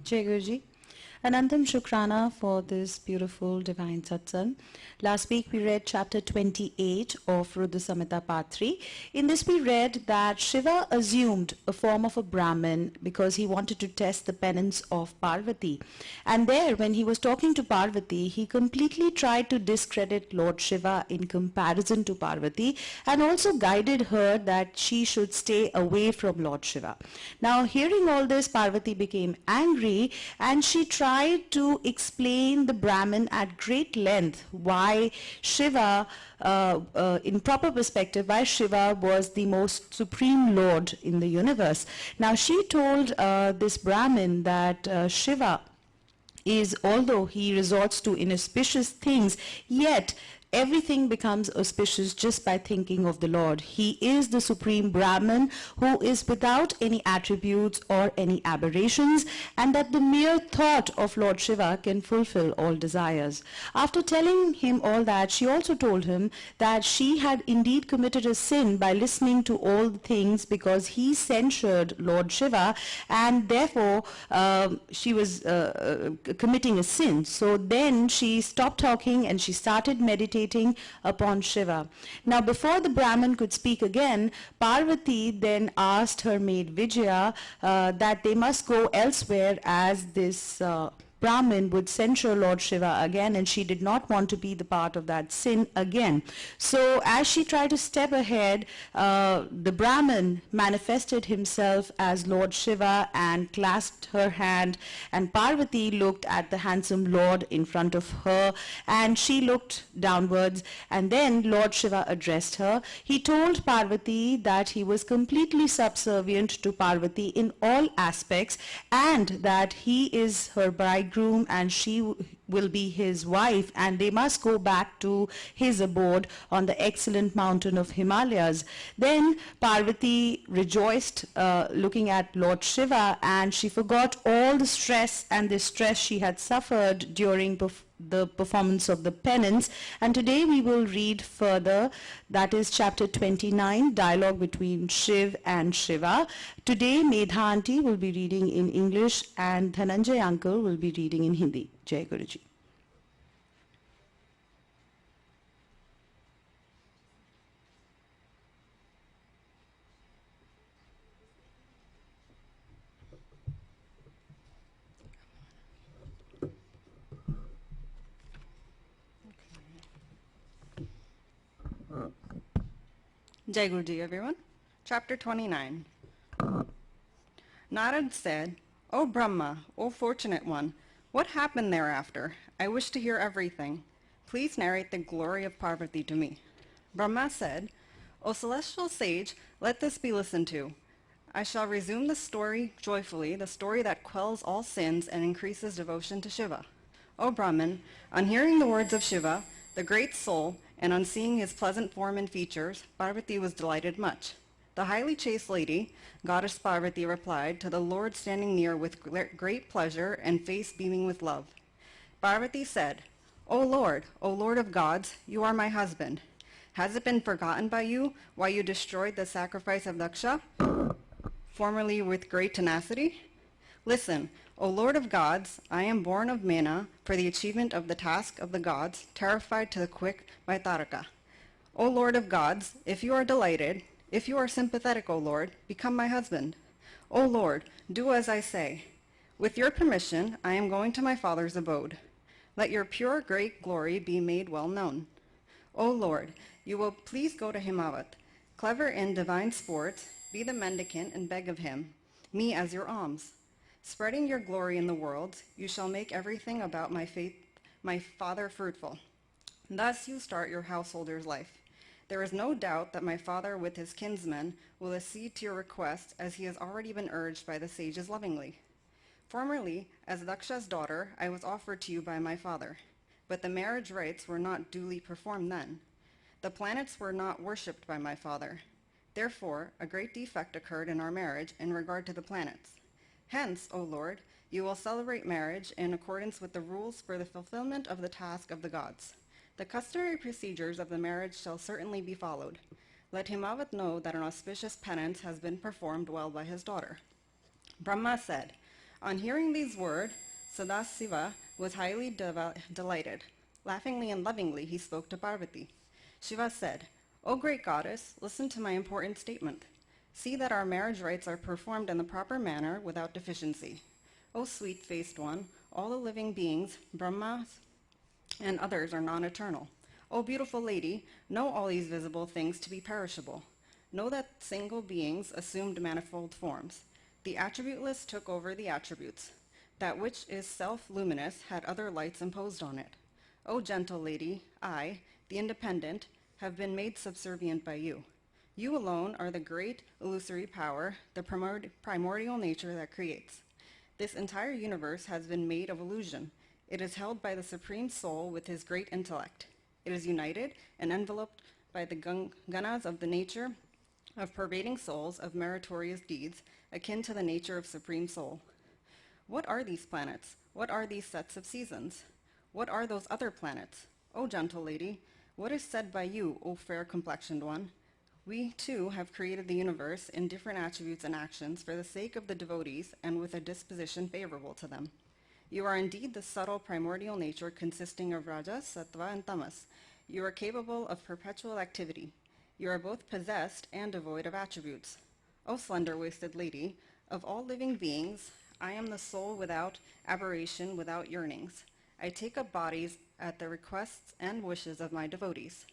Jai Guruji. Anantam Shukrana for this beautiful divine satsang. Last week we read chapter 28 of Rudra Samhita part 3. In this we read that Shiva assumed a form of a Brahmin because he wanted to test the penance of Parvati. And there, when he was talking to Parvati, he completely tried to discredit Lord Shiva in comparison to Parvati, and also guided her that she should stay away from Lord Shiva. Now, hearing all this, Parvati became angry and she tried to explain the Brahmin at great length why Shiva, in proper perspective, why Shiva was the most supreme Lord in the universe. Now, she told this Brahmin that Shiva is, although he resorts to inauspicious things, yet everything becomes auspicious just by thinking of the Lord. He is the supreme Brahman who is without any attributes or any aberrations, and that the mere thought of Lord Shiva can fulfill all desires. After telling him all that, she also told him that she had indeed committed a sin by listening to all the things, because he censured Lord Shiva, and therefore she was committing a sin. So then she stopped talking and she started meditating upon Shiva. Now, before the Brahmin could speak again, Parvati then asked her maid Vijaya that they must go elsewhere, as this Brahmin would censure Lord Shiva again, and she did not want to be the part of that sin again. So as she tried to step ahead, the Brahmin manifested himself as Lord Shiva and clasped her hand, and Parvati looked at the handsome Lord in front of her, and she looked downwards, and then Lord Shiva addressed her. He told Parvati that he was completely subservient to Parvati in all aspects, and that he is her bridegroom and she will be his wife, and they must go back to his abode on the excellent mountain of Himalayas. Then Parvati rejoiced looking at Lord Shiva, and she forgot all the stress and distress she had suffered during the performance of the penance. And today we will read further, that is chapter 29, dialogue between Shiv and Shiva. Today Medha aunty will be reading in English and Dhananjay uncle will be reading in Hindi. Jai Guruji. Jai Guruji, everyone. Chapter 29. Narad said, "O Brahma, O fortunate one, what happened thereafter? I wish to hear everything. Please narrate the glory of Parvati to me." Brahma said, "O celestial sage, let this be listened to. I shall resume the story joyfully, the story that quells all sins and increases devotion to Shiva. O Brahman, on hearing the words of Shiva, the great soul, and on seeing his pleasant form and features, Parvati was delighted much. The highly chaste lady, goddess Parvati, replied to the Lord standing near with great pleasure and face beaming with love. Parvati said, O Lord of gods, you are my husband. Has it been forgotten by you why you destroyed the sacrifice of Daksha, formerly with great tenacity? Listen, O Lord of gods, I am born of Mena for the achievement of the task of the gods, terrified to the quick by Taraka. O Lord of gods, if you are delighted, if you are sympathetic, O Lord, become my husband. O Lord, do as I say. With your permission, I am going to my father's abode. Let your pure great glory be made well known. O Lord, you will please go to Himavat, clever in divine sports, be the mendicant and beg of him, me as your alms. Spreading your glory in the world, you shall make everything about my father fruitful. Thus you start your householder's life. There is no doubt that my father with his kinsmen will accede to your request, as he has already been urged by the sages lovingly. Formerly, as Daksha's daughter, I was offered to you by my father, but the marriage rites were not duly performed then. The planets were not worshipped by my father. Therefore, a great defect occurred in our marriage in regard to the planets. Hence, O Lord, you will celebrate marriage in accordance with the rules for the fulfillment of the task of the gods. The customary procedures of the marriage shall certainly be followed. Let Himavat know that an auspicious penance has been performed well by his daughter." Brahma said, On hearing these words, Sadasiva was highly delighted. Laughingly and lovingly, he spoke to Parvati. Shiva said, "O great goddess, listen to my important statement. See that our marriage rites are performed in the proper manner without deficiency. O sweet-faced one, all the living beings, Brahmas and others, are non-eternal. O beautiful lady, know all these visible things to be perishable. Know that single beings assumed manifold forms. The attributeless took over the attributes. That which is self-luminous had other lights imposed on it. O gentle lady, I, the independent, have been made subservient by you. You alone are the great illusory power, the primordial nature that creates. This entire universe has been made of illusion. It is held by the Supreme Soul with his great intellect. It is united and enveloped by the gunas of the nature of pervading souls of meritorious deeds, akin to the nature of Supreme Soul. What are these planets? What are these sets of seasons? What are those other planets? O gentle lady, what is said by you, O fair-complexioned one? We, too, have created the universe in different attributes and actions for the sake of the devotees and with a disposition favorable to them. You are indeed the subtle primordial nature consisting of Rajas, Sattva, and Tamas. You are capable of perpetual activity. You are both possessed and devoid of attributes. O slender-waisted lady, of all living beings, I am the soul without aberration, without yearnings. I take up bodies at the requests and wishes of my devotees.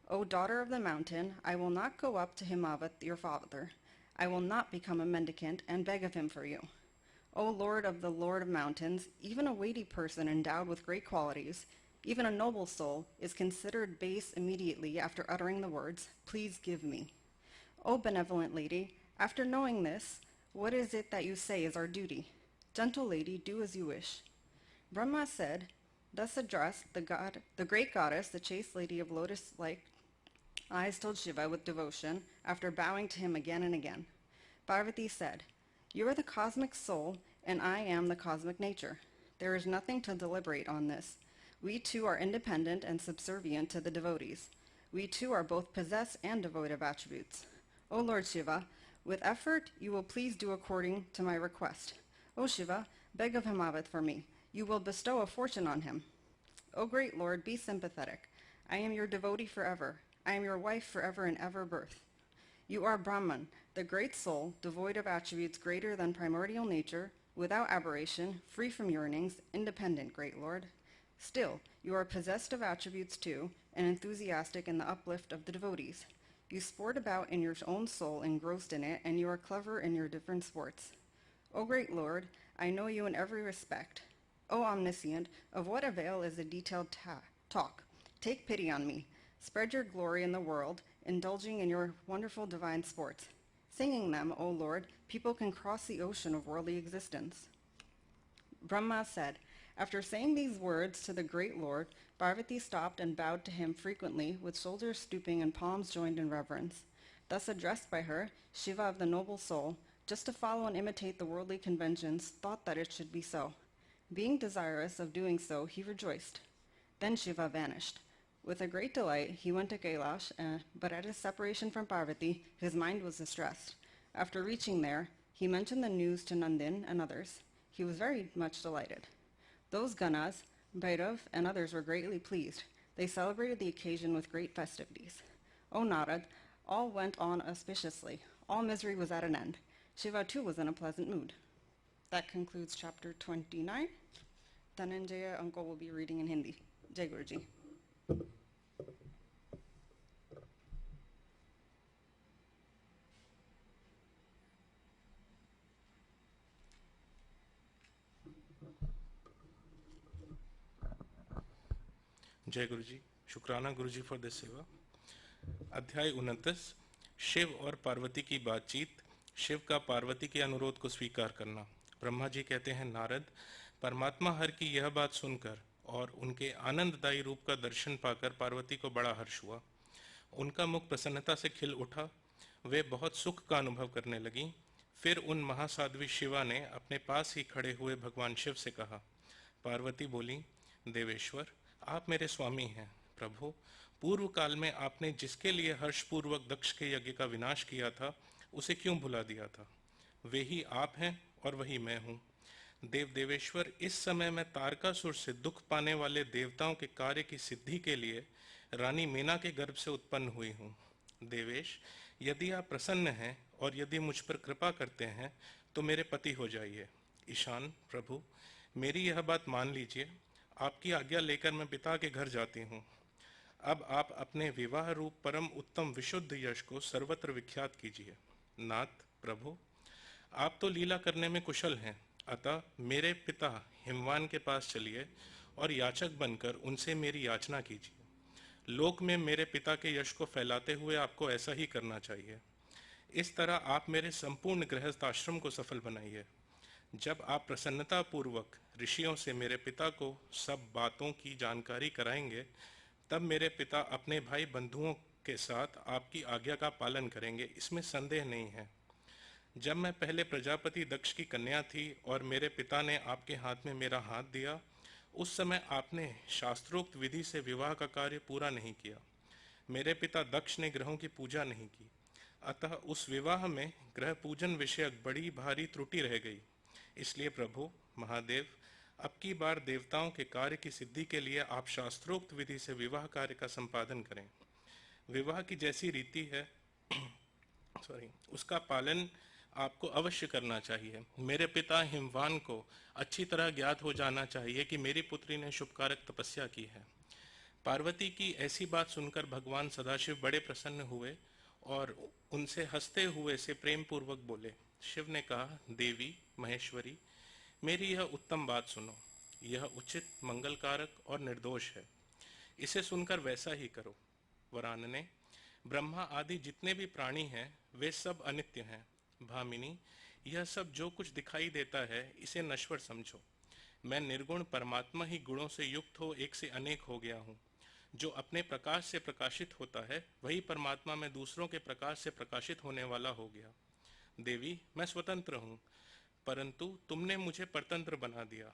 O daughter of the mountain, I will not go up to Himavat, your father. I will not become a mendicant and beg of him for you. O Lord of mountains, even a weighty person endowed with great qualities, even a noble soul, is considered base immediately after uttering the words, "Please give me." O benevolent lady, after knowing this, what is it that you say is our duty? Gentle lady, do as you wish. Brahma said, thus addressed the great goddess, the chaste lady of lotus-like eyes, told Shiva with devotion, after bowing to him again and again. Parvati said, "You are the cosmic soul, and I am the cosmic nature. There is nothing to deliberate on this. We too are independent and subservient to the devotees. We too are both possessed and devoid of attributes. O Lord Shiva, with effort you will please do according to my request. O Shiva, beg of Himavat for me. You will bestow a fortune on him. O great Lord, be sympathetic. I am your devotee forever. I am your wife forever and ever birth. You are Brahman, the great soul, devoid of attributes greater than primordial nature, without aberration, free from yearnings, independent, great Lord. Still, you are possessed of attributes too, and enthusiastic in the uplift of the devotees. You sport about in your own soul, engrossed in it, and you are clever in your different sports. O great Lord, I know you in every respect. O omniscient, of what avail is a detailed talk? Take pity on me. Spread your glory in the world, indulging in your wonderful divine sports. Singing them, O Lord, people can cross the ocean of worldly existence." Brahma said, after saying these words to the great Lord, Parvati stopped and bowed to him frequently, with shoulders stooping and palms joined in reverence. Thus addressed by her, Shiva of the noble soul, just to follow and imitate the worldly conventions, thought that it should be so. Being desirous of doing so, he rejoiced. Then Shiva vanished. With a great delight, he went to Kailash, but at his separation from Parvati, his mind was distressed. After reaching there, he mentioned the news to Nandin and others. He was very much delighted. Those Ganas, Bhairav, and others were greatly pleased. They celebrated the occasion with great festivities. O Narad, all went on auspiciously. All misery was at an end. Shiva too was in a pleasant mood. That concludes chapter 29. Dhananjaya Uncle will be reading in Hindi. Jai Guruji. जय गुरु जी, शुक्राना गुरु जी for this सेवा। अध्याय 29, शिव और पार्वती की बातचीत, शिव का पार्वती के अनुरोध को स्वीकार करना। ब्रह्मा जी कहते हैं, नारद, परमात्मा हर की यह बात सुनकर और उनके आनंददायी रूप का दर्शन पाकर पार्वती को बड़ा हर्ष हुआ। उनका मुख प्रसन्नता से खिल उठा। वे बहुत सुख का अनुभव करने लगीं। फिर उन महासाध्वी शिवा ने अपने पास ही खड़े हुए भगवान शिव से कहा। पार्वती बोली, देवेश्वर, आप मेरे स्वामी हैं। प्रभु, पूर्व काल में आपने जिसके लिए हर्षपूर्वक दक्ष के यज्ञ का विनाश किया था, उसे क्यों भुला दिया था? वे ही आप हैं और वही मैं हूँ। देव देवेश्वर, इस समय मैं तारकासुर से दुख पाने वाले देवताओं के कार्य की सिद्धि के लिए रानी मीना के गर्भ से उत्पन्न हुई हूँ। देवेश, यदि आप प्रसन्न हैं और यदि मुझ पर कृपा करते हैं तो मेरे पति हो जाइए। ईशान, प्रभु, मेरी यह बात मान लीजिए। आपकी आज्ञा लेकर मैं पिता के घर जाती हूँ। अब आप अपने विवाह रूप परम उत्तम विशुद्ध यश को सर्वत्र विख्यात कीजिए। नाथ, प्रभु, आप तो लीला करने में कुशल हैं, अतः मेरे पिता हिमवान के पास चलिए और याचक बनकर उनसे मेरी याचना कीजिए। लोक में मेरे पिता के यश को फैलाते हुए आपको ऐसा ही करना चाहिए। इस तरह आप मेरे संपूर्ण गृहस्थ आश्रम को सफल बनाइए। जब आप प्रसन्नता पूर्वक ऋषियों से मेरे पिता को सब बातों की जानकारी कराएंगे, तब मेरे पिता अपने भाई बंधुओं के साथ आपकी आज्ञा का पालन करेंगे, इसमें संदेह नहीं है। जब मैं पहले प्रजापति दक्ष की कन्या थी और मेरे पिता ने आपके हाथ में मेरा हाथ दिया, उस समय आपने शास्त्रोक्त विधि से विवाह का कार्य पूरा नहीं किया। मेरे पिता दक्ष ने ग्रहों की पूजा नहीं की, अतः उस विवाह में ग्रह पूजन विषयक बड़ी भारी त्रुटि रह गई। इसलिए प्रभु महादेव, अब की बार देवताओं के कार्य की सिद्धि के लिए आप शास्त्रोक्त विधि से विवाह कार्य का संपादन करें। विवाह की जैसी रीति है उसका पालन आपको अवश्य करना चाहिए। मेरे पिता हिमवान को अच्छी तरह ज्ञात हो जाना चाहिए कि मेरी पुत्री ने शुभकारक तपस्या की है। पार्वती की ऐसी बात सुनकर भगवान सदाशिव बड़े प्रसन्न हुए और उनसे हंसते हुए से प्रेम पूर्वक बोले। शिव ने कहा, देवी महेश्वरी, मेरी यह उत्तम बात सुनो। यह उचित, मंगलकारक और निर्दोष है। इसे सुनकर वैसा ही करो। वरानने, ब्रह्मा आदि जितने भी प्राणी हैं वे सब अनित्य हैं। भामिनी, यह सब जो कुछ दिखाई देता है इसे नश्वर समझो। मैं निर्गुण परमात्मा ही गुणों से युक्त हो एक से अनेक हो गया हूँ। जो अपने प्रकाश से प्रकाशित होता है वही परमात्मा में दूसरों के प्रकाश से प्रकाशित होने वाला हो गया। देवी, मैं स्वतंत्र हूँ, परंतु तुमने मुझे परतंत्र बना दिया।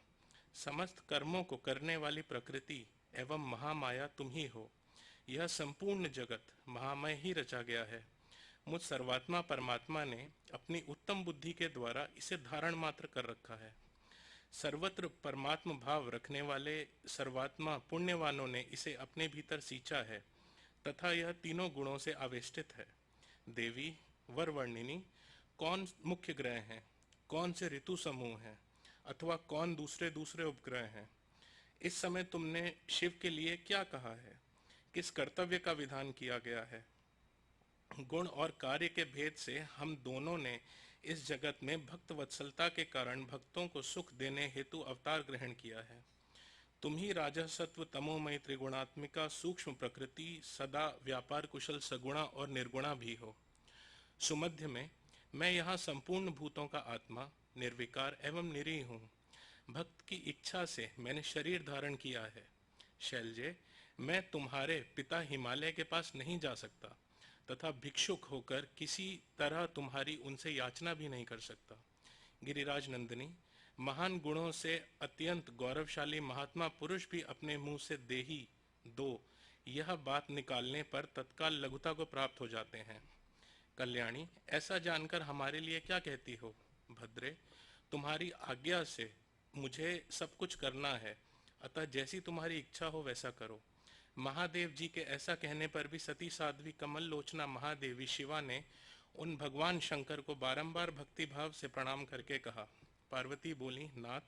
समस्त कर्मों को करने वाली प्रकृति एवं महामाया तुम ही हो। यह संपूर्ण जगत महामय ही रचा गया है। मुझ सर्वात्मा परमात्मा ने अपनी उत्तम बुद्धि के द्वारा इसे धारण मात्र कर रखा है। सर्वत्र परमात्म भाव रखने वाले सर्वात्मा पुण्यवानों ने इसे अपने भीतर सींचा है तथा यह तीनों गुणों से आवेष्टित है। देवी वरवर्णिनी, कौन मुख्य ग्रह हैं, कौन से ऋतु समूह हैं, अथवा कौन दूसरे दूसरे उपग्रह हैं? इस समय तुमने शिव के लिए क्या कहा है? किस कर्तव्य का विधान किया गया है? गुण और कार्य के भेद से हम दोनों ने इस जगत में भक्त वत्सलता के कारण भक्तों को सुख देने हेतु अवतार ग्रहण किया है। तुम ही राजसत्व तमोमय त्रिगुणात्मिका सूक्ष्म प्रकृति सदा व्यापार कुशल सगुणा और निर्गुणा भी हो। सुमध्य में मैं यहाँ संपूर्ण भूतों का आत्मा निर्विकार एवं निरीह हूँ। भक्त की इच्छा से मैंने शरीर धारण किया है। शैलजे, मैं तुम्हारे पिता हिमालय के पास नहीं जा सकता तथा भिक्षुक होकर किसी तरह तुम्हारी उनसे याचना भी नहीं कर सकता। गिरिराज नंदिनी, महान गुणों से अत्यंत गौरवशाली महात्मा पुरुष भी अपने मुंह से देही दो यह बात निकालने पर तत्काल लघुता को प्राप्त हो जाते हैं। कल्याणी, ऐसा जानकर हमारे लिए क्या कहती हो? भद्रे, तुम्हारी आज्ञा से मुझे सब कुछ करना है, अतः जैसी तुम्हारी इच्छा हो वैसा करो। महादेव जी के ऐसा कहने पर भी सती साध्वी कमल लोचना महादेवी शिवा ने उन भगवान शंकर को बारंबार भक्ति भाव से प्रणाम करके कहा। पार्वती बोली, नाथ,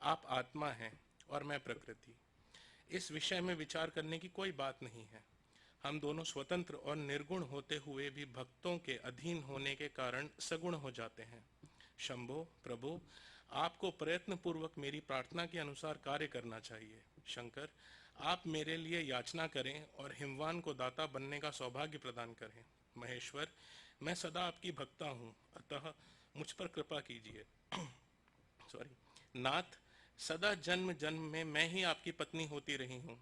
आप आत्मा हैं और मैं प्रकृति। इस विषय में विचार करने की कोई बात नहीं है। हम दोनों स्वतंत्र और निर्गुण होते हुए भी भक्तों के अधीन होने के कारण सगुण हो जाते हैं। शंभो, प्रभु, आपको प्रयत्न पूर्वक मेरी प्रार्थना के अनुसार कार्य करना चाहिए। शंकर, आप मेरे लिए याचना करें और हिमवान को दाता बनने का सौभाग्य प्रदान करें। महेश्वर, मैं सदा आपकी भक्ता हूँ, अतः मुझ पर कृपा कीजिए। नाथ, सदा जन्म जन्म में मैं ही आपकी पत्नी होती रही हूँ।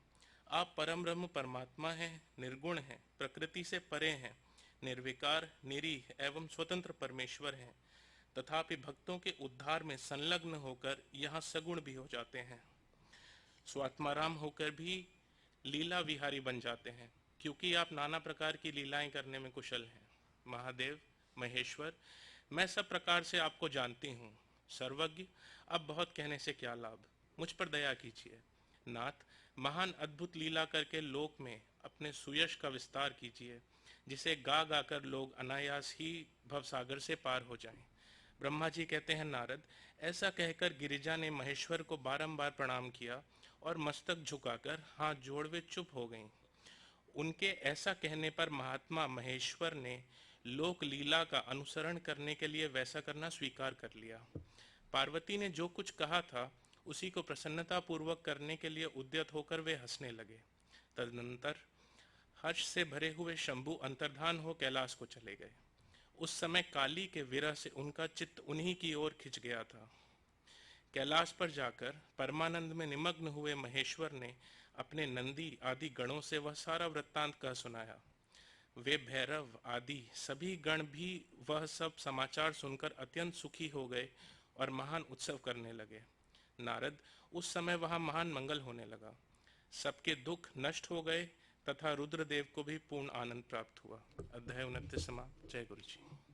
आप परम ब्रह्म परमात्मा हैं, निर्गुण हैं, प्रकृति से परे हैं, निर्विकार, निरीह एवं स्वतंत्र परमेश्वर हैं, तथापि भक्तों के उद्धार में संलग्न होकर यहाँ सगुण भी हो जाते हैं। स्वात्माराम होकर भी लीला विहारी बन जाते हैं, क्योंकि आप नाना प्रकार की लीलाएं करने में कुशल हैं। महादेव, महेश्वर, मैं सब प्रकार से आपको जानती हूँ। सर्वज्ञ, अब बहुत कहने से क्या लाभ, मुझ पर दया कीजिए। नाथ, महान अद्भुत लीला करके लोक में अपने सुयश का विस्तार कीजिए, जिसे गा गाकर लोग अनायास ही भवसागर से पार हो जाएं। ब्रह्मा जी कहते हैं, नारद, ऐसा कहकर गिरिजा ने महेश्वर को बारंबार प्रणाम किया और मस्तक झुकाकर हाथ जोड़ वे चुप हो गईं। उनके ऐसा कहने पर महात्मा महेश्वर ने लोक लीला का अनुसरण करने के लिए वैसा करना स्वीकार कर लिया। पार्वती ने जो कुछ कहा था उसी को प्रसन्नता पूर्वक करने के लिए उद्यत होकर वे हंसने लगे। तदनंतर हर्ष से भरे हुए शंभु अंतर्धान हो कैलाश को चले गए। उस समय काली के विरह से उनका चित्त उन्हीं की ओर खिंच गया था। कैलाश पर जाकर परमानंद में निमग्न हुए महेश्वर ने अपने नंदी आदि गणों से वह सारा वृत्तांत कह सुनाया। वे भैरव आदि सभी गण भी वह सब समाचार सुनकर अत्यंत सुखी हो गए और महान उत्सव करने लगे। नारद, उस समय वहां महान मंगल होने लगा। सबके दुख नष्ट हो गए तथा रुद्रदेव को भी पूर्ण आनंद प्राप्त हुआ। अध्याय 29 समाप्त। जय गुरु जी।